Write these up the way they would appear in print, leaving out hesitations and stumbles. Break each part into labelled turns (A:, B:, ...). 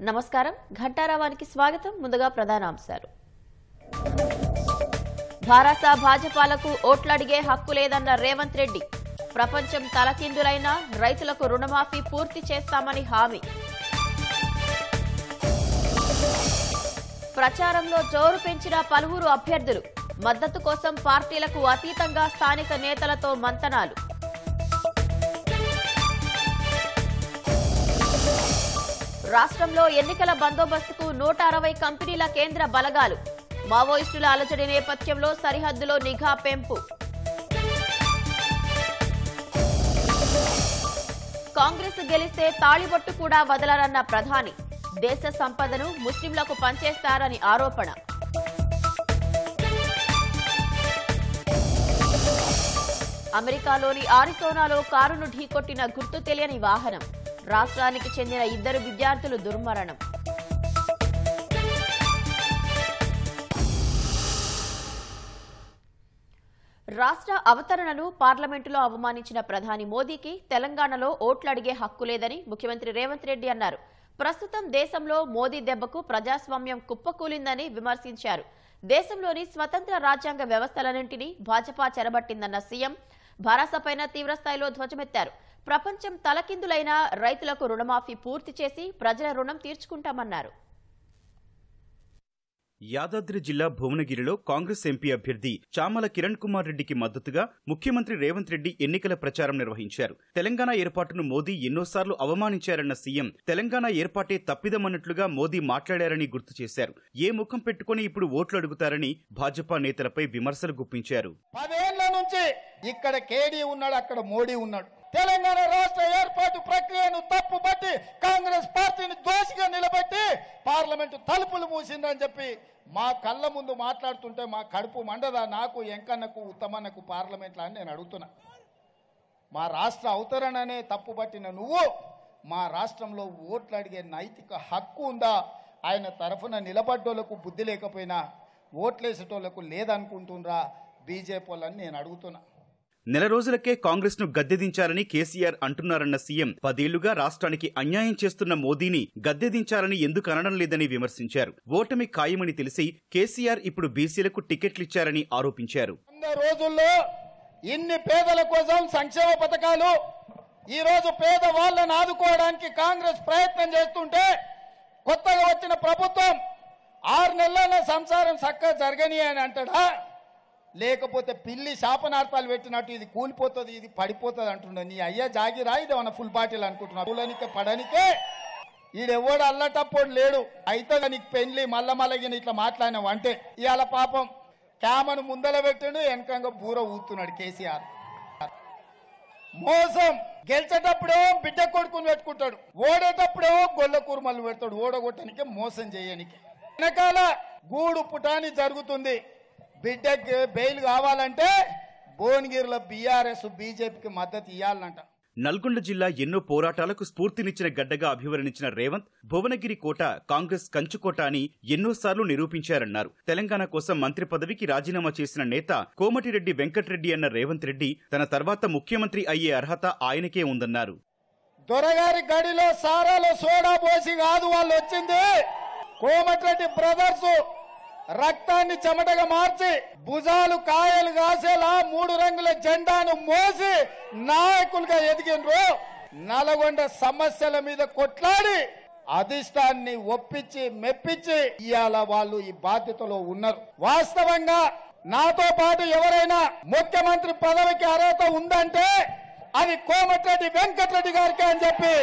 A: నమస్కారం ఘంటారావానికి స్వాగతం ముందుగా ప్రధానాంశాలు భారత భాజపాలకు ఓట్లు అడిగే హక్కు లేదన్న రేవంత్ రెడ్డి ప్రపంచం తలకిందులైనా రైతులకు రుణమాఫీ పూర్తి చేస్తామని హామీ ప్రచారంలో జోరు పెంచిన పలువురు అభ్యర్థులు మద్దతు కోసం పార్టీలకు అతీతంగా స్థానిక నేతలతో మంతనాలు రాష్ట్రంలో ఎన్నికల బందోబస్తుకు 160 కంపెనీల కేంద్ర బలగాలు మావోయిస్టుల అలజడి నేపథ్యంలో సరిహద్దులో నిఘా పెంపు కాంగ్రెస్ గెలిస్తే తాళిబొట్టు కూడా వదలరన్న ప్రధాని దేశ సంపదను ముస్లింలకు పంచేస్తారని ఆరోపణ అమెరికాలోని ఆరిజోనాలో కారును ఢీకొట్టిన గుర్తు తెలియని వాహనం రాష్ట్రానికి చెందిన 2 విద్యార్థులు దుర్మరణం రాష్ట్ర అవతరణను పార్లమెంటులో అవమానించిన ప్రధాని మోదీకి తెలంగాణలో ఓట్లు అడిగే హక్కు లేదని ముఖ్యమంత్రి రేవంత్ రెడ్డి అన్నారు. ప్రస్తుతం దేశంలో మోదీ దెబ్బకు ప్రజాస్వామ్యం కుప్పకూలిందని విమర్శించారు. దేశంలోని స్వతంత్ర రాజ్యాంగ వ్యవస్థలన్నింటినీ భాజపా చెరబట్టిందన్న సీఎం భారసపైన తీవ్రస్థాయిలో ధ్వజమెత్తారు. ప్రపంచం తలకిందులైన రైతులకు రుణమాఫీ పూర్తి చేసి ప్రజల రుణం తీర్చుకుంటామన్నారు.
B: యాదాద్రి జిల్లా భువనగిరిలో కాంగ్రెస్ ఎంపీ అభ్యర్థి చామల కిరణ్ కుమార్ రెడ్డికి మద్దతుగా ముఖ్యమంత్రి రేవంత్ రెడ్డి ఎన్నికల ప్రచారం నిర్వహించారు. తెలంగాణ ఏర్పాటును మోదీ ఎన్నోసార్లు అవమానించారన్న సీఎం తెలంగాణ ఏర్పాటే తప్పిదమన్నట్లుగా మోదీ మాట్లాడారని గుర్తు చేశారు. ఏ ముఖం పెట్టుకుని ఇప్పుడు ఓట్లు అడుగుతారని భాజపా నేతలపై విమర్శలు గుప్పించారు.
C: 10 ఏళ్ల నుంచి ఇక్కడ కేడీ ఉన్నాడు, అక్కడ మోడీ ఉన్నాడు. తెలంగాణ రాష్ట్ర ఏర్పాటు ప్రక్రియను తప్పుపట్టి కాంగ్రెస్ పార్టీని దోషిగా నిలబెట్టి పార్లమెంటు తలుపులు మూసిందని చెప్పి మా కళ్ళ ముందు మాట్లాడుతుంటే మా కడుపు మండదా? నాకు ఎంకన్నకు ఉత్తమన్నకు పార్లమెంట్లో అని నేను అడుగుతున్నా. మా రాష్ట్ర అవతరణనే తప్పుపట్టిన నువ్వు మా రాష్ట్రంలో ఓట్లు అడిగే నైతిక హక్కు ఉందా? ఆయన తరఫున నిలబడ్డోళ్లకు బుద్ధి లేకపోయినా ఓట్లేసేటోళ్లకు లేదనుకుంటుండ్రా బీజేపీ వాళ్ళని నేను అడుగుతున్నా.
B: నెల రోజులకే కాంగ్రెస్ ను గద్దెదించాలని కేసీఆర్ అంటున్నారన్న సీఎం 10 ఏళ్లుగా రాష్ట్రానికి అన్యాయం చేస్తున్న మోదీని గద్దెదించాలని ఎందుకు అనడం లేదని విమర్శించారు. ఓటమి ఖాయమని తెలిసి కేసీఆర్ ఇప్పుడు బీసీలకు టికెట్లిచ్చారని ఆరోపించారు.
C: 100 రోజుల్లో ఇన్ని పేదల కోసం సంక్షేమ పథకాలు, ఈ రోజు పేద వాళ్ళని ఆదుకోవడానికి కాంగ్రెస్ ప్రయత్నం చేస్తుంటే కొత్తగా వచ్చిన ప్రభుత్వం 6 నెలల సంసారం చక్కగా జరగని అని అంటాడా? లేకపోతే పిల్లి శాపనార్థాలు పెట్టినట్టు ఇది కూలిపోతుంది, ఇది పడిపోతుంది అంటున్నా. నీ అయ్యా జాగిరా ఇది ఏమన్నా ఫుల్ బాటిల్ అనుకుంటున్నా? పూలనికే పడనికే ఈడెవ్వడు అల్లటప్పుడు లేడు. అయితే నీకు పెళ్లి మల్లమల్లగిన ఇట్లా మాట్లాడినావు అంటే ఇవాళ పాపం క్యామను ముందల పెట్టాడు, వెనకంగా బూర ఊతున్నాడు కేసీఆర్. మోసం. గెలిచేటప్పుడేమో బిడ్డ కొడుకుని పెట్టుకుంటాడు, ఓడేటప్పుడేమో గొల్ల కూరమల్లు పెడతాడు. ఓడగొట్టడానికి మోసం చేయడానికి వెనకాల గూడు పుటాని జరుగుతుంది. బిడ్డకి బెయిల్ కావాలంటే భువనగిరిలో బీఆర్ఎస్ బీజేపీకి మద్దతు ఇవ్వాలంట.
B: నల్గొండ జిల్లా ఎన్నో పోరాటాలకు స్ఫూర్తినిచ్చిన గడ్డగా అభివర్ణించిన రేవంత్ భువనగిరి కోట కాంగ్రెస్ కంచుకోట అని ఎన్నోసార్లు నిరూపించారన్నారు. తెలంగాణ కోసం మంత్రి పదవికి రాజీనామా చేసిన నేత కోమటిరెడ్డి వెంకటరెడ్డి అన్న రేవంత్ రెడ్డి తన తర్వాత ముఖ్యమంత్రి అయ్యే అర్హత ఆయనకే ఉందన్నారు.
C: దొరగారి గడిలో సారాలో సోడా పోసి కాదు వాళ్ళు వచ్చింది. కోమటిరెడ్డి బ్రదర్స్ రక్తాన్ని చెమటగా మార్చి భుజాలు కాయలు కాసేలా 3 రంగుల జెండాను మోసి నాయకులుగా ఎదిగినరు. నల్గొండ సమస్యల మీద కొట్లాడి అధిష్టాన్ని ఒప్పించి మెప్పించి ఇవాళ వాళ్ళు ఈ బాధ్యతలో ఉన్నారు. వాస్తవంగా నాతో పాటు ఎవరైనా ముఖ్యమంత్రి పదవికి అర్హత ఉందంటే అది కోమటిరెడ్డి వెంకటరెడ్డి గారికి అని చెప్పి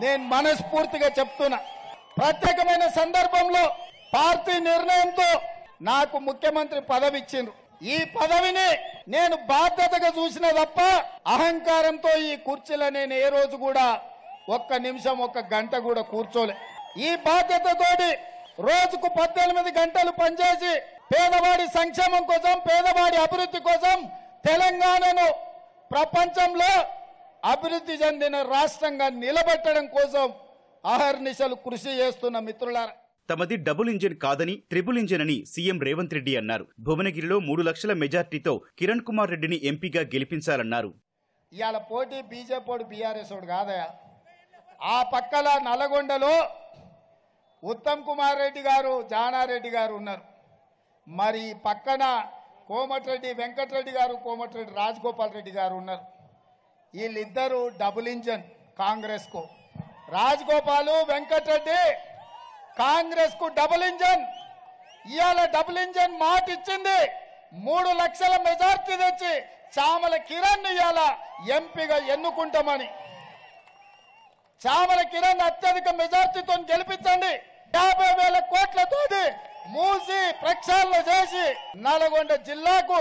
C: నేను మనస్ఫూర్తిగా చెప్తున్నా. ప్రత్యేకమైన సందర్భంలో పార్టీ నిర్ణయంతో నాకు ముఖ్యమంత్రి పదవి ఇచ్చిండ్రు. ఈ పదవిని నేను బాధ్యతగా చూసిన తప్ప అహంకారంతో ఈ కుర్చీలో నేను ఏ రోజు కూడా 1 నిమిషం 1 గంట కూడా కూర్చోలే. ఈ బాధ్యతతోటి రోజుకు 18 గంటలు పనిచేసి పేదవాడి సంక్షేమం కోసం, పేదవాడి అభివృద్ధి కోసం తెలంగాణను ప్రపంచంలో అభివృద్ధి చెందిన రాష్ట్రంగా నిలబెట్టడం కోసం అహర్నిశలు కృషి చేస్తున్న మిత్రులారా.
B: తమది డబుల్ ఇంజిన్ కాదని ట్రిపుల్ ఇంజిన్ అని సీఎం రేవంత్ రెడ్డి అన్నారు. భువనగిరిలో 3 లక్షల మెజార్టీతో కిరణ్ కుమార్ రెడ్డిని ఎంపీగా గెలిపించాలన్నారు.
C: ఇవాళ పోటీ బీజేపీ బీఆర్ఎస్ కాదయా. ఆ పక్కల నల్గొండలో ఉత్తమ్ కుమార్ రెడ్డి గారు, జానారెడ్డి గారు ఉన్నారు. మరి పక్కన కోమటిరెడ్డి వెంకటరెడ్డి గారు, కోమటిరెడ్డి రాజగోపాల్ రెడ్డి గారు ఉన్నారు. వీళ్ళిద్దరూ డబుల్ ఇంజన్ కాంగ్రెస్ కు. రాజగోపాల్, వెంకటరెడ్డి కాంగ్రెస్ కు డబుల్ ఇంజన్. ఇవాళ డబుల్ ఇంజన్ మాట ఇచ్చింది 3 లక్షల మెజార్టీ తెచ్చి చామల కిరణ్ ఇవాళ ఎంపీగా ఎన్నుకుంటామని. చామల కిరణ్ అత్యధిక మెజార్టీతో గెలిపించండి. 50,000 కోట్లతోటి మూసి ప్రక్షాళన చేసి నల్గొండ జిల్లాకు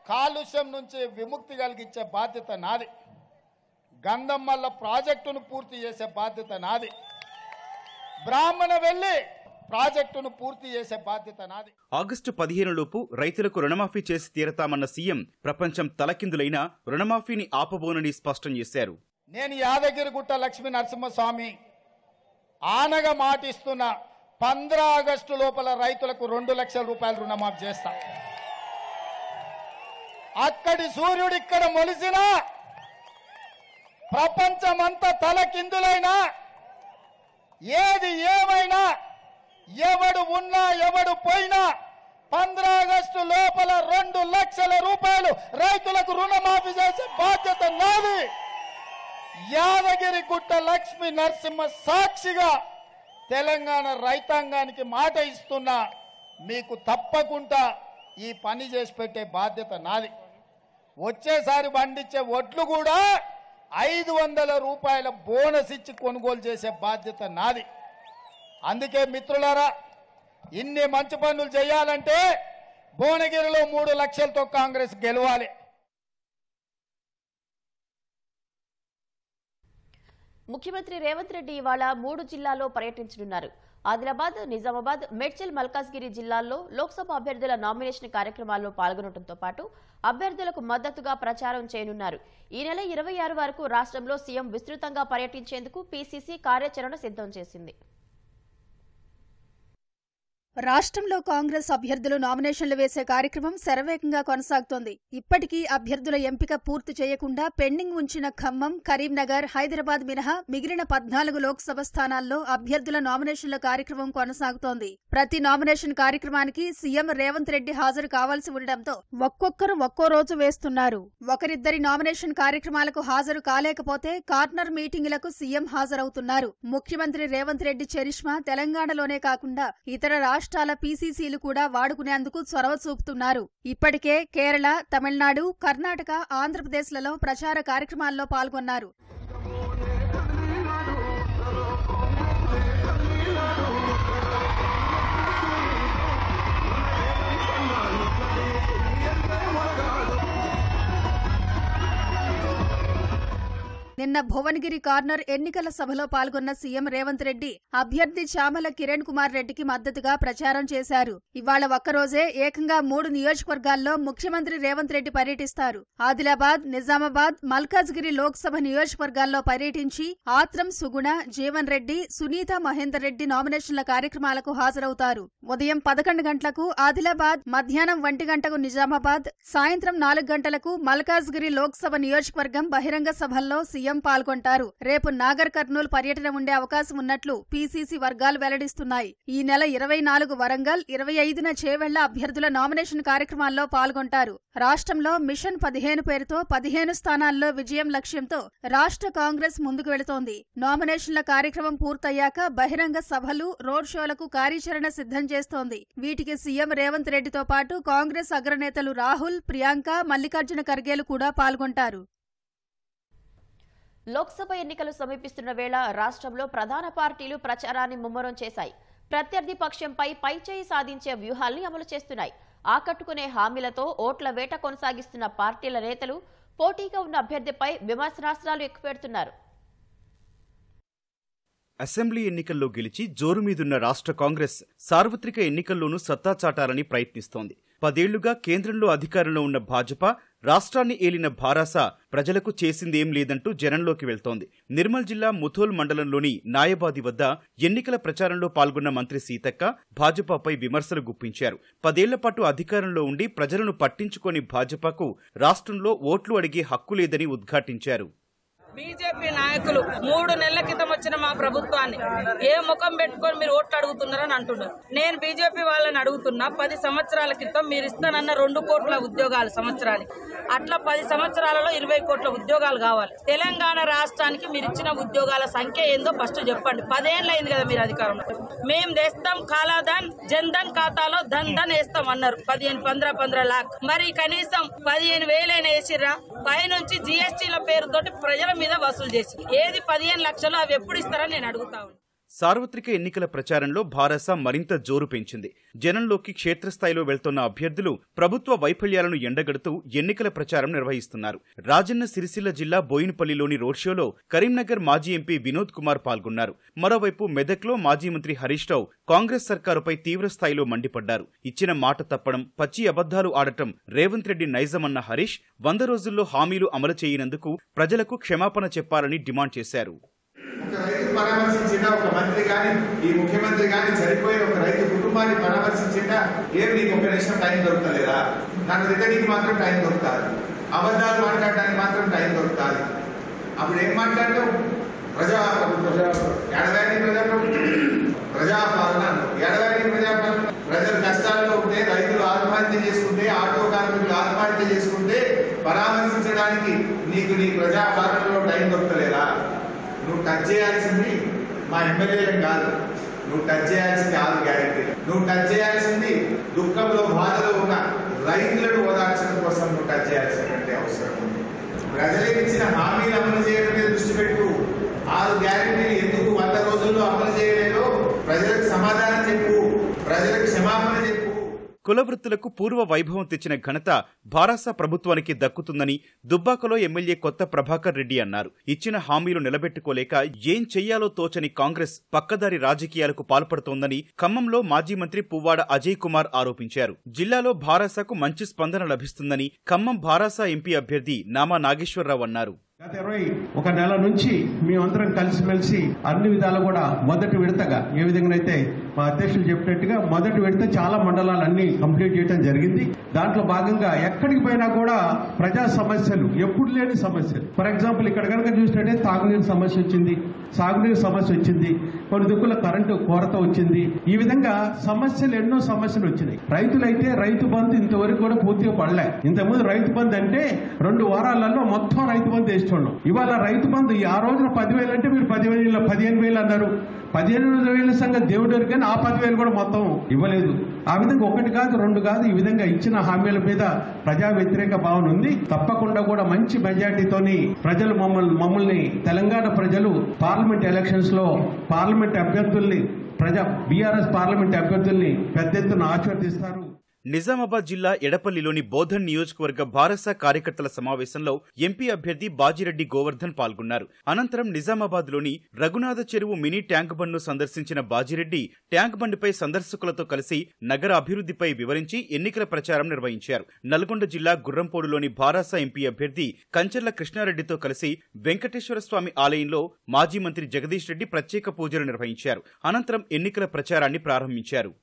C: కాలుష్యం నుంచి విముక్తి కలిగించే బాధ్యత నాది. గంధమల్ల ప్రాజెక్టును పూర్తి చేసే బాధ్యత నాది. బ్రాహ్మణ వెళ్లి ప్రాజెక్టును పూర్తి చేసే బాధ్యత నాది.
B: ఆగస్టు 15 లోపు రైతులకు రుణమాఫీ చేసి తీరతామన్న సీఎం ప్రపంచం తలకిందులైన రుణమాఫీని ఆపబోనని స్పష్టం చేశారు.
C: నేను యాదగిరిగుట్ట లక్ష్మీ నరసింహస్వామి ఆనగా మాటిస్తున్నా, 15 ఆగస్టు లోపల రైతులకు 2 లక్షల రూపాయలు రుణమాఫీ చేస్తా. అక్కడి సూర్యుడు ఇక్కడ మొలిసినా, ప్రపంచమంతా తలకిందులైనా, ఏది ఏమైనా, ఎవడు ఉన్నా ఎవడు పోయినా 15 ఆగస్టు లోపల 2 లక్షల రూపాయలు రైతులకు రుణమాఫీ చేసే బాధ్యత నాది. యాదగిరిగుట్ట లక్ష్మీ నరసింహ సాక్షిగా తెలంగాణ రైతాంగానికి మాట ఇస్తున్నా, మీకు తప్పకుండా ఈ పని చేసి పెట్టే బాధ్యత నాది. వచ్చేసారి పండించే ఒడ్లు కూడా 500 రూపాయల బోనస్ ఇచ్చి కొనుగోలు చేసే బాధ్యత నాది. అందుకే మిత్రులారా, ఇన్ని మంచి పనులు చేయాలంటే భువనగిరిలో 3 లక్షలతో కాంగ్రెస్ గెలవాలి.
A: ముఖ్యమంత్రి రేవంత్ రెడ్డి ఇవాళ 3 జిల్లాల్లో పర్యటించనున్నారు. ఆదిలాబాద్, నిజామాబాద్, మేడ్చల్, మల్కాజ్గిరి జిల్లాల్లో లోక్సభ అభ్యర్థుల నామినేషన్ కార్యక్రమాల్లో పాల్గొనడంతో పాటు అభ్యర్థులకు మద్దతుగా ప్రచారం చేయనున్నారు. ఈ నెల 26 వరకు రాష్ట్రంలో సీఎం విస్తృతంగా పర్యటించేందుకు పీసీసీ కార్యాచరణ సిద్ధం చేసింది.
D: రాష్ట్రంలో కాంగ్రెస్ అభ్యర్థులు నామినేషన్లు వేసే కార్యక్రమం శరవేగంగా కొనసాగుతోంది. ఇప్పటికీ అభ్యర్థుల ఎంపిక పూర్తి చేయకుండా పెండింగ్ ఉంచిన ఖమ్మం, కరీంనగర్, హైదరాబాద్ మినహా మిగిలిన 14 లోక్సభ స్థానాల్లో అభ్యర్థుల నామినేషన్ల కార్యక్రమం కొనసాగుతోంది. ప్రతి నామినేషన్ కార్యక్రమానికి సీఎం రేవంత్ రెడ్డి హాజరు కావాల్సి ఉండడంతో ఒక్కొక్కరు ఒక్కో రోజు వేస్తున్నారు. ఒకరిద్దరి నామినేషన్ కార్యక్రమాలకు హాజరు కాలేకపోతే కార్నర్ మీటింగులకు సీఎం హాజరవుతున్నారు. ముఖ్యమంత్రి రేవంత్ రెడ్డి చరిష్మా తెలంగాణలోనే కాకుండా ఇతర రాష్ట్రాల పీసీసీలు కూడా వాడుకునేందుకు చొరవ చూపుతున్నారు. ఇప్పటికే కేరళ, తమిళనాడు, కర్ణాటక, ఆంధ్రప్రదేశ్లలో ప్రచార కార్యక్రమాల్లో పాల్గొన్నారు. నిన్న భువనగిరి కార్నర్ ఎన్నికల సభలో పాల్గొన్న సీఎం రేవంత్ రెడ్డి అభ్యర్థి చామల కిరణ్ కుమార్ రెడ్డికి మద్దతుగా ప్రచారం చేశారు. ఇవాళ ఒక్కరోజే ఏకంగా 3 నియోజకవర్గాల్లో ముఖ్యమంత్రి రేవంత్ రెడ్డి పర్యటిస్తారు. ఆదిలాబాద్, నిజామాబాద్, మల్కాజ్గిరి లోక్సభ నియోజకవర్గాల్లో పర్యటించి ఆత్రం సుగుణ, జీవన్ రెడ్డి, సునీత మహేందర్ రెడ్డి నామినేషన్ల కార్యక్రమాలకు హాజరవుతారు. ఉదయం 11 గంటలకు ఆదిలాబాద్, మధ్యాహ్నం 1 గంటకు నిజామాబాద్, సాయంత్రం 4 గంటలకు మల్కాజ్గిరి లోక్సభ నియోజకవర్గం బహిరంగ సభల్లో సీఎం పాల్గొంటారు. రేపు నాగర్ కర్నూల్ పర్యటన ఉండే అవకాశం ఉన్నట్లు పీసీసీ వర్గాలు వెల్లడిస్తున్నాయి. ఈ నెల 24 వరంగల్, 25న చేవెళ్ల అభ్యర్థుల నామినేషన్ కార్యక్రమాల్లో పాల్గొంటారు. రాష్ట్రంలో మిషన్ 15 పేరుతో 15 స్థానాల్లో విజయం లక్ష్యంతో రాష్ట్ర కాంగ్రెస్ ముందుకు వెళుతోంది. నామినేషన్ల కార్యక్రమం పూర్తయ్యాక బహిరంగ సభలు, రోడ్ షోలకు కార్యాచరణ సిద్ధం చేస్తోంది. వీటికి సీఎం రేవంత్ రెడ్డితో పాటు కాంగ్రెస్ అగ్రనేతలు రాహుల్, ప్రియాంక, మల్లికార్జున ఖర్గేలు కూడా పాల్గొంటారు.
A: లోక్సభ ఎన్నికలు సమీపిస్తున్న వేళ రాష్ట్రంలో ప్రధాన పార్టీలు ప్రచారాన్ని ముమ్మరం చేశాయి. ప్రత్యర్థి పక్షంపై పైచేయి సాధించే వ్యూహాల్ని అమలు చేస్తున్నాయి. ఆకట్టుకునే హామీలతో ఓట్ల వేట కొనసాగిస్తున్న పార్టీల నేతలు పోటీగా ఉన్న అభ్యర్థిపై విమర్శనాస్త్రాలు ఎక్కుపెడుతున్నారు.
B: అసెంబ్లీ ఎన్నికల్లో గెలిచి జోరు మీదున్న రాష్ట్ర కాంగ్రెస్ సార్వత్రిక ఎన్నికల్లోనూ సత్తా చాటాలని ప్రయత్నిస్తోంది. 10 ఏళ్లుగా కేంద్రంలో అధికారంలో ఉన్న భాజపా రాష్ట్రాన్ని ఏలిన భారాస ప్రజలకు చేసిందేం లేదంటూ జనంలోకి వెళ్తోంది. నిర్మల్ జిల్లా ముథోల్ మండలంలోని నాయబాది వద్ద ఎన్నికల ప్రచారంలో పాల్గొన్న మంత్రి సీతక్క భాజపాపై విమర్శలు గుప్పించారు. 10 ఏళ్ల పాటు అధికారంలో ఉండి ప్రజలను పట్టించుకోని భాజపాకు రాష్ట్రంలో ఓట్లు అడిగే హక్కు లేదని ఉద్ఘాటించారు.
E: బీజేపీ నాయకులు 3 నెలల క్రితం వచ్చిన మా ప్రభుత్వాన్ని ఏ ముఖం పెట్టుకొని మీరు ఓట్లు అడుగుతున్నారని అంటున్నారు. నేను బీజేపీ వాళ్ళని అడుగుతున్నా, 10 సంవత్సరాల క్రితం మీరు ఇస్తానన్న 2 కోట్ల ఉద్యోగాలు సంవత్సరానికి, అట్లా 10 సంవత్సరాలలో 20 కోట్ల ఉద్యోగాలు కావాలి. తెలంగాణ రాష్ట్రానికి మీరు ఇచ్చిన ఉద్యోగాల సంఖ్య ఏందో ఫస్ట్ చెప్పండి. 10 ఏళ్ళు అయింది కదా మీరు అధికారంలో. మేము తెస్తాం కాలాధన్, జన్ధన్ ఖాతాలో ధన్ వేస్తాం అన్నారు. 15 లాక్. మరి కనీసం 15,000 వేసిర్రా? పైనుంచి జీఎస్టీల పేరుతోటి ప్రజల మీద వసూలు చేసి ఏది 15 లక్షలు అవి ఎప్పుడు ఇస్తారని నేను అడుగుతా ఉన్నాను.
B: సార్వత్రిక ఎన్నికల ప్రచారంలో భారస మరింత జోరు పెంచింది. జనంలోకి క్షేత్రస్థాయిలో వెళ్తున్న అభ్యర్థులు ప్రభుత్వ వైఫల్యాలను ఎండగడుతూ ఎన్నికల ప్రచారం నిర్వహిస్తున్నారు. రాజన్న సిరిసిల్ల జిల్లా బోయినపల్లిలోని రోడ్ షోలో కరీంనగర్ మాజీ ఎంపీ వినోద్ కుమార్ పాల్గొన్నారు. మరోవైపు మెదక్లో మాజీ మంత్రి హరీష్ రావు కాంగ్రెస్ సర్కారుపై తీవ్రస్థాయిలో మండిపడ్డారు. ఇచ్చిన మాట తప్పడం, పచ్చి అబద్దాలు ఆడటం రేవంత్ రెడ్డి నైజమన్న హరీష్ 100 రోజుల్లో హామీలు అమలు చేయనందుకు ప్రజలకు క్షమాపణ చెప్పాలని డిమాండ్ చేశారు.
F: ఒక రైతు పరామర్శించినా, ఒక మంత్రి గాని ఈ ముఖ్యమంత్రి గాని చనిపోయి ఒక రైతు కుటుంబాన్ని పరామర్శించినా ఏమి నీకు 1 నిమిషం టైం దొరుకుతలేదా? నాకు రిటర్నింగ్ మాత్రం టైం దొరుకుతాది, అబద్ధాలు మాట్లాడడానికి మాత్రం టైం దొరుకుతాది. అప్పుడు ఏం మాట్లాడతావు? ప్రజాపాలన, ఎడవాని ప్రజాపాలన. ప్రజలు కష్టాల్లో ఉంటే, రైతులు ఆత్మహత్య చేసుకుంటే, ఆటో కార్మికులు ఆత్మహత్య చేసుకుంటే పరామర్శించడానికి నీకు నీ ప్రజాపాలనలో టైం దొరుకుతలేదా? నువ్వు టచ్ చేయాల్సింది మా ఎమ్మెల్యేలను కాదు, నువ్వు టచ్ చేయాల్సింది 6 గ్యారెంటీలు. నువ్వు టచ్ చేయాల్సింది దుఃఖంలో బాధలో ఉన్న రైతులను ఓదార్చడం కోసం నువ్వు టచ్ చేయాల్సినటువంటి అవసరం ఉంది. ప్రజలకు ఇచ్చిన హామీలు అమలు చేయడం మీద దృష్టి పెట్టు. 6 గ్యారెంటీలు ఎందుకు 100 రోజుల్లో అమలు చేయలేదో ప్రజలకు సమాధానం చెప్పు, ప్రజలకు క్షమాపణ చెప్పు.
B: కులవృత్తులకు పూర్వ వైభవం తెచ్చిన ఘనత భారాస ప్రభుత్వానికి దక్కుతుందని దుబ్బాకలో ఎమ్మెల్యే కొత్త ప్రభాకర్ రెడ్డి అన్నారు. ఇచ్చిన హామీలు నిలబెట్టుకోలేక ఏం చెయ్యాలో తోచని కాంగ్రెస్ పక్కదారి రాజకీయాలకు పాల్పడుతోందని ఖమ్మంలో మాజీ మంత్రి పువ్వాడ అజయ్ కుమార్ ఆరోపించారు. జిల్లాలో భారాసకు మంచి స్పందన లభిస్తుందని ఖమ్మం భారాస ఎంపీ అభ్యర్థి నామా నాగేశ్వరరావు అన్నారు.
G: గత 21 నెల నుంచి మేమందరం కలిసిమెలిసి అన్ని విధాలు కూడా మొదటి విడతగా ఏ విధంగానైతే మా అధ్యక్షులు చెప్పినట్టుగా మొదటి విడత చాలా మండలాలన్నీ కంప్లీట్ చేయడం జరిగింది. దాంట్లో భాగంగా ఎక్కడికి పోయినా కూడా ప్రజా సమస్యలు, ఎప్పుడు లేని సమస్యలు. ఫర్ ఎగ్జాంపుల్ ఇక్కడ కనుక చూసినట్టే తాగునీరు సమస్య వచ్చింది, సాగునీరు సమస్య వచ్చింది, కొన్ని దిక్కుల కరెంటు కొరత వచ్చింది. ఈ విధంగా సమస్యలు, ఎన్నో సమస్యలు వచ్చినాయి. రైతులైతే రైతు బంధు ఇంతవరకు కూడా పూర్తిగా పడలే. ఇంతకుముందు రైతు బంధు అంటే 2 వారాలలో మొత్తం రైతు బంధు వేస్తున్నాం. ఇవాళ రైతు బంధు ఆ రోజున 10,000 అంటే మీరు 15,000 అన్నారు. 15,000 సంగతి దేవుడు కానీ ఆ 10,000 కూడా మొత్తం ఇవ్వలేదు. ఆ విధంగా 1 కాదు 2 కాదు, ఈ విధంగా ఇచ్చిన హామీల మీద ప్రజా వ్యతిరేక భావన ఉంది. తప్పకుండా కూడా మంచి మెజార్టీతోని ప్రజలు మమ్మల్ని తెలంగాణ ప్రజలు పార్లమెంట్ ఎలక్షన్స్ లో పార్లమెంట్ అభ్యర్థుల్ని బీఆర్ఎస్ పార్లమెంట్ అభ్యర్థుల్ని పెద్ద ఎత్తున ఆశీర్వదిస్తారు.
B: నిజామాబాద్ జిల్లా ఎడపల్లిలోని బోధన్ నియోజకవర్గ భారస కార్యకర్తల సమావేశంలో ఎంపీ అభ్యర్థి బాజిరెడ్డి గోవర్ధన్ పాల్గొన్నారు. అనంతరం నిజామాబాద్లోని రఘునాథ చెరువు మినీ ట్యాంక్ బండ్ను సందర్శించిన బాజిరెడ్డి ట్యాంక్ బండ్పై సందర్శకులతో కలిసి నగర అభివృద్ధిపై వివరించి ఎన్నికల ప్రచారం నిర్వహించారు. నల్గొండ జిల్లా గుర్రంపోడులోని భారస ఎంపీ అభ్యర్థి కంచర్ల కృష్ణారెడ్డితో కలిసి వెంకటేశ్వర స్వామి ఆలయంలో మాజీ మంత్రి జగదీష్ రెడ్డి ప్రత్యేక పూజలు నిర్వహించారు. అనంతరం ఎన్నికల ప్రచారాన్ని ప్రారంభించారు.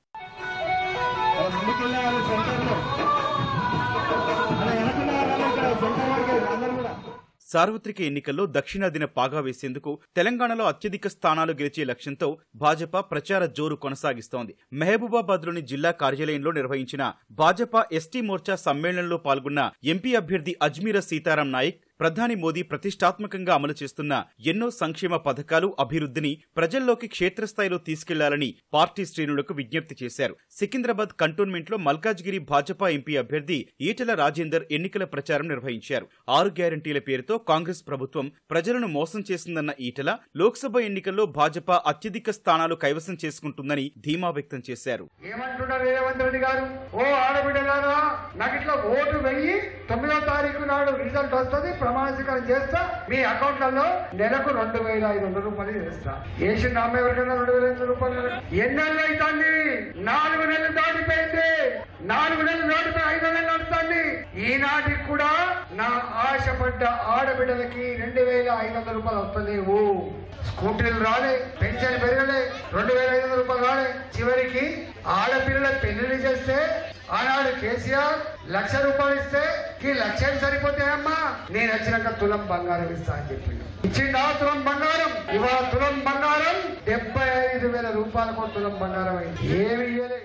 B: సార్వత్రిక ఎన్నికల్లో దక్షిణాదిన పాగా వేసేందుకు తెలంగాణలో అత్యధిక స్థానాలు గెలిచే లక్ష్యంతో భాజపా ప్రచార జోరు కొనసాగిస్తోంది. మహబూబాబాద్లోని జిల్లా కార్యాలయంలో నిర్వహించిన భాజపా ఎస్టీ మోర్చా సమ్మేళనంలో పాల్గొన్న ఎంపీ అభ్యర్థి అజ్మీరా సీతారాం నాయక్ ప్రధాని మోదీ ప్రతిష్టాత్మకంగా అమలు చేస్తున్న ఎన్నో సంక్షేమ పథకాలు, అభివృద్ధిని ప్రజల్లోకి క్షేత్రస్థాయిలో తీసుకెళ్లాలని పార్టీ శ్రేణులకు విజ్ఞప్తి చేశారు. సికింద్రాబాద్ కంటోన్మెంట్లో మల్కాజ్గిరి భాజపా ఎంపీ అభ్యర్థి ఈటెల రాజేందర్ ఎన్నికల ప్రచారం నిర్వహించారు. 6 గ్యారంటీల పేరుతో కాంగ్రెస్ ప్రభుత్వం ప్రజలను మోసం చేసిందన్న ఈటెల లోక్సభ ఎన్నికల్లో భాజపా అత్యధిక స్థానాలు కైవసం చేసుకుంటుందని ధీమా వ్యక్తం చేశారు.
H: ఏమంటున్నారు రేవంత్ రెడ్డి గారు? ఓ ఆడబిడ్డలారా, నాకు ఇట్లా ఓటు వెయ్యి 9వ తారీఖు నాడు రిజల్ట్ వస్తుంది, ప్రమాణీకరణ చేస్తా, మీ అకౌంట్లలో నెలకు 2,500 రూపాయలు చేస్తా. వేసిన అమ్మ ఎవరికైనా 2,500 రూపాయలు ఎన్నెళ్ళు అవుతుంది? 4 నెలలు దాటిపోయింది. 4 నెలలు దాటిపోయి 5 నెలలు నడుస్తుంది. ఈనాటికి కూడా నా ఆశపడ్డ ఆడబిడ్డలకి 2,500 రూపాయలు వస్తలేవు. స్కూటీలు రాలే, పెన్షన్ పెరగలే, 2,500 రూపాయలు రాలే. చివరికి ఆడపిల్లల పెళ్లి చేస్తే ఆనాడు కేసీఆర్ 1,00,000 రూపాయలు ఇస్తే ఈ 1,00,000 సరిపోతాయమ్మా, నేను వచ్చినాక తులం బంగారం ఇస్తా అని చెప్పిండు. ఇచ్చిండా తులం బంగారం? ఇవాళ తులం బంగారం 75,000 రూపాయలకు తులం బంగారం అయింది. ఏమి ఇయ్యలే.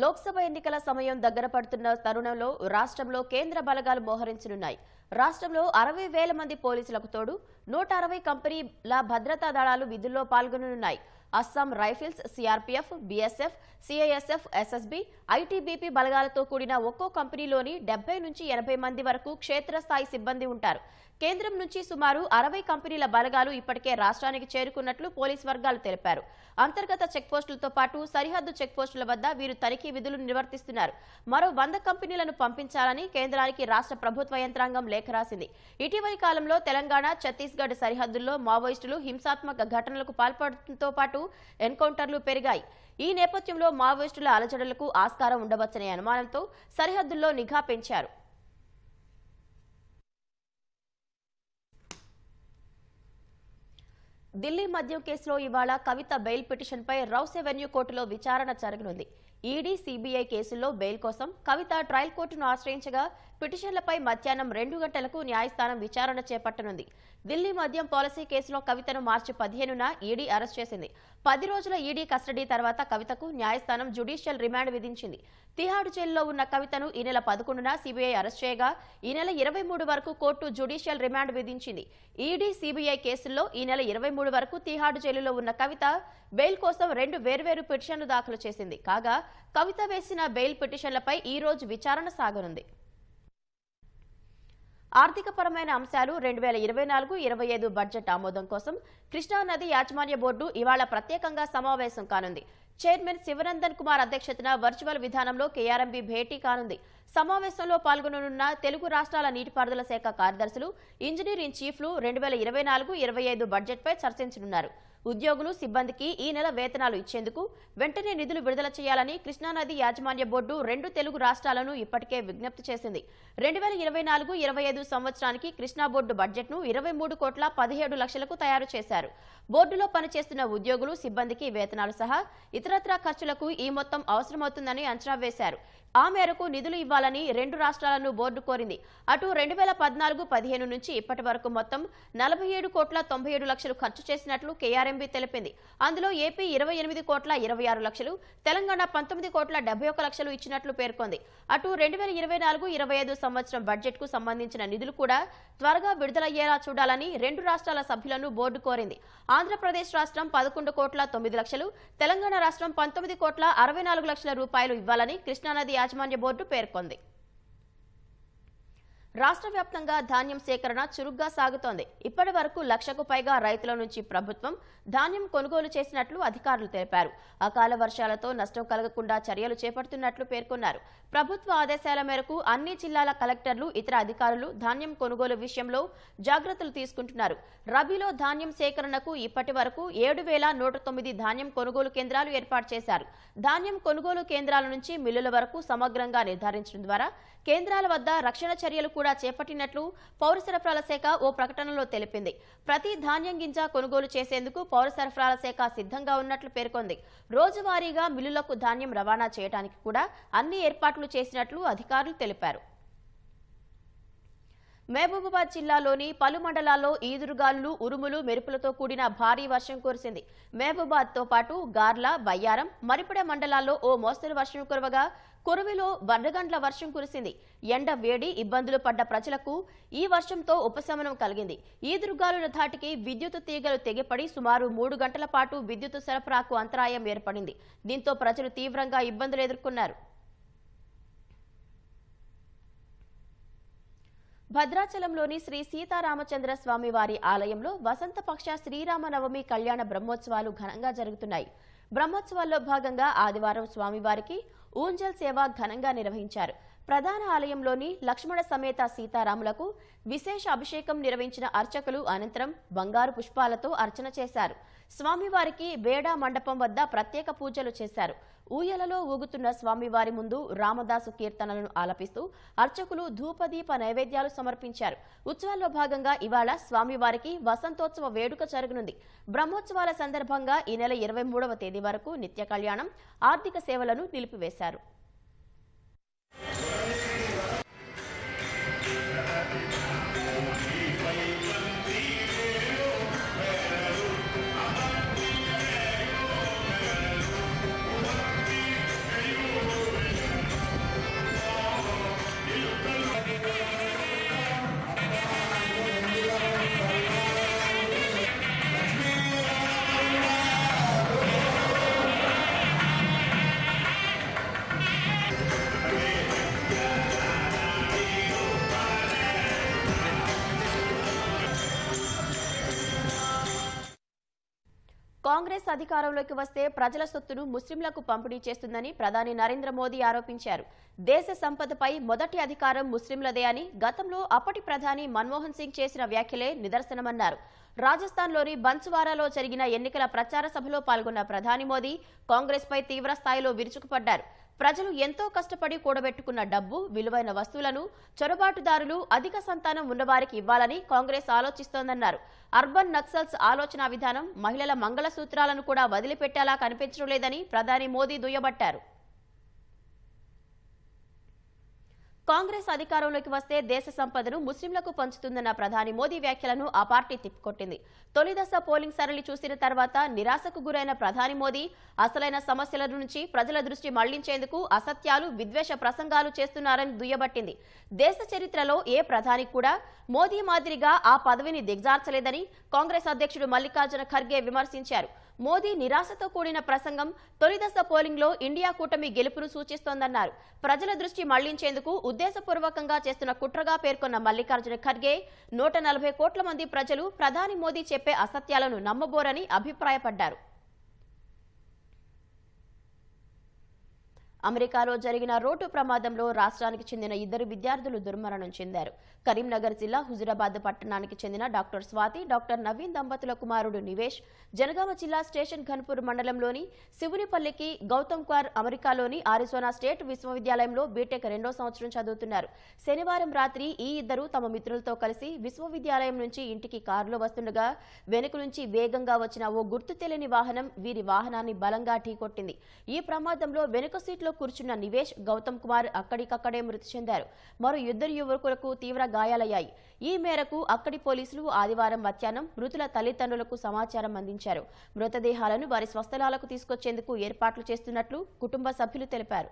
A: లోక్సభ ఎన్నికల సమయం దగ్గర పడుతున్న తరుణంలో రాష్ట్రంలో కేంద్ర బలగాలు మోహరించనున్నాయి. రాష్ట్రంలో 60,000 మంది పోలీసులకు తోడు 160 కంపెనీల భద్రతా దళాలు విధుల్లో పాల్గొననున్నాయి. Assam Rifles, CRPF, BSF, CISF, SSB, ITBP బలగాలతో కూడిన ఒక్కో కంపెనీలోని 70 నుంచి 80 మంది వరకు క్షేత్రస్థాయి సిబ్బంది ఉంటారు. కేంద్రం నుంచి సుమారు 60 కంపెనీల బలగాలు ఇప్పటికే రాష్ట్రానికి చేరుకున్నట్లు పోలీస్ వర్గాలు తెలిపారు. అంతర్గత చెక్పోస్టులతో పాటు సరిహద్దు చెక్పోస్టుల వద్ద వీరు తనిఖీ విధులు నిర్వర్తిస్తున్నారు. మరో 100 కంపెనీలను పంపించాలని కేంద్రానికి రాష్ట్ర ప్రభుత్వ యంత్రాంగం లేఖ రాసింది. ఇటీవలి కాలంలో తెలంగాణ, ఛత్తీస్గఢ్ సరిహద్దుల్లో మావోయిస్టులు హింసాత్మక ఘటనలకు పాల్పడటంతో పాటు ఎన్కౌంటర్లు పెరిగాయి. ఈ నేపథ్యంలో మావోయిస్టుల అలజడులకు ఆస్కారం ఉండవచ్చనే అనుమానంతో సరిహద్దుల్లో నిఘా పెంచారు. ఢిల్లీ మద్యం కేసులో ఇవాళ కవిత బెయిల్ పిటిషన్పై రౌస్ ఎవెన్యూ కోర్టులో విచారణ జరగనుంది. ఈడీ, సీబీఐ కేసుల్లో బెయిల్ కోసం కవిత ట్రయల్ కోర్టును ఆశ్రయించగా పిటిషన్లపై మధ్యాహ్నం 2 గంటలకు న్యాయస్థానం విచారణ చేపట్టనుంది. ఢిల్లీ మద్యం పాలసీ కేసులో కవితను మార్చి 15న ఈడీ అరెస్ట్ చేసింది. 10 రోజుల ఈడీ కస్టడీ తర్వాత కవితకు న్యాయస్థానం జ్యుడిషియల్ రిమాండ్ విధించింది. తిహాడ్ జైలులో ఉన్న కవితను ఈ నెల 11న సీబీఐ అరెస్ట్ చేయగా ఈ నెల 23 వరకు కోర్టు జ్యుడిషియల్ రిమాండ్ విధించింది. ఈడీ, సీబీఐ కేసుల్లో ఈ నెల 23 వరకు తిహాడ్ జైలులో ఉన్న కవిత బెయిల్ కోసం 2 వేర్వేరు పిటిషన్లు దాఖలు చేసింది. కాగా కవిత వేసిన బెయిల్ పిటిషన్లపై ఈ రోజు విచారణ సాగనుంది. ఆర్థికపరమైన అంశాలు 2024-25 బడ్జెట్ ఆమోదం కోసం కృష్ణానది యాజమాన్య బోర్డు ఇవాళ ప్రత్యేకంగా సమావేశం కానుంది. చైర్మన్ శివనందన్ కుమార్ అధ్యక్షతన వర్చువల్ విధానంలో కేఆర్ఎంబీ భేటీ కానుంది. సమావేశంలో పాల్గొననున్న తెలుగు రాష్ట్రాల నీటిపారుదల శాఖ కార్యదర్శులు, ఇంజనీరింగ్ చీఫ్లు 2024-25 బడ్జెట్పై చర్చించనున్నారు. ఉద్యోగులు, సిబ్బందికి ఈ నెల వేతనాలు ఇచ్చేందుకు వెంటనే నిధులు విడుదల చేయాలని కృష్ణానది యాజమాన్య బోర్డు 2 తెలుగు రాష్ట్రాలను ఇప్పటికే విజ్ఞప్తి చేసింది. 2024-25 సంవత్సరానికి కృష్ణా బోర్డు బడ్జెట్ను 23,17 లక్షలకు తయారు చేశారు. బోర్డులో పనిచేస్తున్న ఉద్యోగులు, సిబ్బందికి వేతనాలు సహా ఇతరత్రా ఖర్చులకు ఈ మొత్తం అవసరమవుతుందని అంచనా వేశారు. ఆ మేరకు నిధులు ఇవ్వాలని 2 రాష్ట్రాలను బోర్డు కోరింది. అటు 2014-15 నుంచి ఇప్పటి వరకు మొత్తం 47,97 లక్షలు ఖర్చు చేసినట్లు కేఆర్ఎంబీ తెలిపింది. అందులో ఏపీ 28,26 లక్షలు, తెలంగాణ 19,71 లక్షలు ఇచ్చినట్లు పేర్కొంది. అటు 2024-25 సంవత్సరం బడ్జెట్ కు సంబంధించిన నిధులు కూడా త్వరగా విడుదలయ్యేలా చూడాలని 2 రాష్ట్రాల సభ్యులను బోర్డు కోరింది. ఆంధ్రప్రదేశ్ రాష్ట్రం 11,09 లక్షలు, తెలంగాణ రాష్ట్రం 19,64 లక్షల రూపాయలు ఇవ్వాలని కృష్ణానది యాజమాన్య బోర్డు పేర్కొంది. రాష్ట్ర వ్యాప్తంగా ధాన్యం సేకరణ చురుగ్గా సాగుతోంది. ఇప్పటి వరకు 1,00,000కు పైగా రైతుల నుంచి ప్రభుత్వం ధాన్యం కొనుగోలు చేసినట్లు అధికారులు తెలిపారు. అకాల వర్షాలతో నష్టం కలగకుండా చర్యలు చేపడుతున్నట్లు పేర్కొన్నారు. ప్రభుత్వ ఆదేశాల మేరకు అన్ని జిల్లాల కలెక్టర్లు, ఇతర అధికారులు ధాన్యం కొనుగోలు విషయంలో జాగ్రత్తలు తీసుకుంటున్నారు. రబీలో ధాన్యం సేకరణకు ఇప్పటి వరకు 7,109 ధాన్యం కొనుగోలు కేంద్రాలు ఏర్పాటు చేశారు. ధాన్యం కొనుగోలు కేంద్రాల నుంచి మిల్లుల వరకు సమగ్రంగా నిర్ధారించడం ద్వారా కేంద్రాల వద్ద రక్షణ చర్యలు కూడా చేపట్టినట్లు పౌర సరఫరాల శాఖ ఓ ప్రకటనలో తెలిపింది. ప్రతి ధాన్యం గింజ కొనుగోలు చేసేందుకు పౌర సరఫరాల శాఖ సిద్ధంగా ఉన్నట్లు పేర్కొంది. రోజువారీగా మిల్లులకు ధాన్యం రవాణా చేయడానికి కూడా అన్ని ఏర్పాట్లు చేసినట్లు అధికారులు తెలిపారు. మహబూబాబాద్ జిల్లాలోని పలు మండలాల్లో ఈదురుగాలులు, ఉరుములు, మెరుపులతో కూడిన భారీ వర్షం కురిసింది. మహబూబాద్ తో పాటు గార్ల, బయ్యారం, మరిపడ మండలాల్లో ఓ మోస్తరు వర్షం కురవగా కురువిలో వడ్డగండ్ల వర్షం కురిసింది. ఎండ వేడి, ఇబ్బందులు పడ్డ ప్రజలకు ఈ వర్షంతో ఉపశమనం కలిగింది. ఈదురుగాలుల ధాటికి విద్యుత్ తీగలు తెగిపడి సుమారు 3 గంటల పాటు విద్యుత్ సరఫరాకు అంతరాయం ఏర్పడింది. దీంతో ప్రజలు తీవ్రంగా ఇబ్బందులు ఎదుర్కొన్నారు. భద్రాచలంలోని శ్రీ సీతారామచంద్ర స్వామి వారి ఆలయంలో వసంతపక్ష శ్రీరామనవమి కళ్యాణ బ్రహ్మోత్సవాలు ఘనంగా జరుగుతున్నాయి. బ్రహ్మోత్సవాల్లో భాగంగా ఆదివారం స్వామివారికి ఊంజల్ సేవ ఘనంగా నిర్వహించారు. ప్రధాన ఆలయంలోని లక్ష్మణ సమేత సీతారాములకు విశేష అభిషేకం నిర్వహించిన అర్చకులు అనంతరం బంగారు పుష్పాలతో అర్చన చేశారు. స్వామివారికి బేడా మండపం వద్ద ప్రత్యేక పూజలు చేశారు. ఊయలలో ఊగుతున్న స్వామివారి ముందు రామదాసు కీర్తనలను ఆలపిస్తూ అర్చకులు ధూపదీప నైవేద్యాలు సమర్పించారు. ఉత్సవాల్లో భాగంగా ఇవాళ స్వామివారికి వసంతోత్సవ వేడుక జరగనుంది. బ్రహ్మోత్సవాల సందర్భంగా ఈ నెల 23వ తేదీ వరకు నిత్య కళ్యాణం, ఆర్థిక సేవలను నిలిపివేశారు. కాంగ్రెస్ అధికారంలోకి వస్తే ప్రజల సొత్తును ముస్లింలకు పంపిణీ చేస్తుందని ప్రధాని నరేంద్ర మోదీ ఆరోపించారు. దేశ సంపదపై మొదటి అధికారం ముస్లింలదే అని గతంలో అప్పటి ప్రధాని మన్మోహన్ సింగ్ చేసిన వ్యాఖ్యలే నిదర్శనమన్నారు. రాజస్థాన్లోని బన్సువారాలో జరిగిన ఎన్నికల ప్రచార సభలో పాల్గొన్న ప్రధాని మోదీ కాంగ్రెస్ పై తీవ్ర స్థాయిలో విరుచుకుపడ్డారు. ప్రజలు ఎంతో కష్టపడి కూడబెట్టుకున్న డబ్బు, విలువైన వస్తువులను చొరబాటుదారులు, అధిక సంతానం ఉన్నవారికి ఇవ్వాలని కాంగ్రెస్ ఆలోచిస్తోందన్నారు. అర్బన్ నక్సల్స్ ఆలోచన విధానం మహిళల మంగళసూత్రాలను కూడా వదిలిపెట్టేలా కనిపించడం లేదని ప్రధాని మోదీ దుయ్యబట్టారు. కాంగ్రెస్ అధికారంలోకి వస్తే దేశ సంపదను ముస్లింలకు పంచుతుందన్న ప్రధాని మోదీ వ్యాఖ్యలను ఆ పార్టీ తిప్పికొట్టింది. తొలిదశ పోలింగ్ సరళి చూసిన తర్వాత నిరాశకు గురైన ప్రధాని మోదీ అసలైన సమస్యల నుంచి ప్రజల దృష్టి మళ్లించేందుకు అసత్యాలు, విద్వేష ప్రసంగాలు చేస్తున్నారని దుయ్యబట్టింది. దేశ చరిత్రలో ఏ ప్రధాని కూడా మోదీ మాదిరిగా ఆ పదవిని దిగజార్చలేదని కాంగ్రెస్ అధ్యక్షుడు మల్లికార్జున ఖర్గే విమర్శించారు. మోదీ నిరాశతో కూడిన ప్రసంగం తొలిదశ పోలింగ్లో ఇండియా కూటమి గెలుపును సూచిస్తోందన్నారు. ప్రజల దృష్టి మళ్లించేందుకు ఉద్దేశపూర్వకంగా చేస్తున్న కుట్రగా పేర్కొన్న మల్లికార్జున ఖర్గే 140 కోట్ల మంది ప్రజలు ప్రధాని మోదీ చెప్పే అసత్యాలను నమ్మబోరని అభిప్రాయపడ్డారు. అమెరికాలో జరిగిన రోడ్డు ప్రమాదంలో రాష్ట్రానికి చెందిన 2 విద్యార్థులు దుర్మరణం చెందారు. కరీంనగర్ జిల్లా హుజురాబాద్ పట్టణానికి చెందిన డాక్టర్ స్వాతి, డాక్టర్ నవీన్ దంపతుల కుమారుడు నివేష్, జనగామ జిల్లా స్టేషన్ ఘన్పూర్ మండలంలోని శివునిపల్లికి గౌతమ్ క్వార్ అమెరికాలోని ఆరిజోనా స్టేట్ విశ్వవిద్యాలయంలో బీటెక్ 2వ సంవత్సరం చదువుతున్నారు. శనివారం రాత్రి ఈ ఇద్దరు తమ మిత్రులతో కలిసి విశ్వవిద్యాలయం నుంచి ఇంటికి కారులో వస్తుండగా వెనుక నుంచి వేగంగా వచ్చిన ఓ గుర్తు తెలియని వాహనం వీరి వాహనాన్ని బలంగా ఢీకొట్టింది. ఈ ప్రమాదంలో వెనుక సీట్లో కూర్చున్న నివేష్, గౌతమ్ కుమార్ అక్కడికక్కడే మృతి చెందారు. మరో 2 యువకులకు తీవ్ర గాయాలయ్యాయి. ఈ మేరకు అక్కడి పోలీసులు ఆదివారం మధ్యాహ్నం మృతుల తల్లిదండ్రులకు సమాచారం అందించారు. మృతదేహాలను వారి స్వస్థలాలకు తీసుకొచ్చేందుకు ఏర్పాట్లు చేస్తున్నట్లు కుటుంబ సభ్యులు తెలిపారు.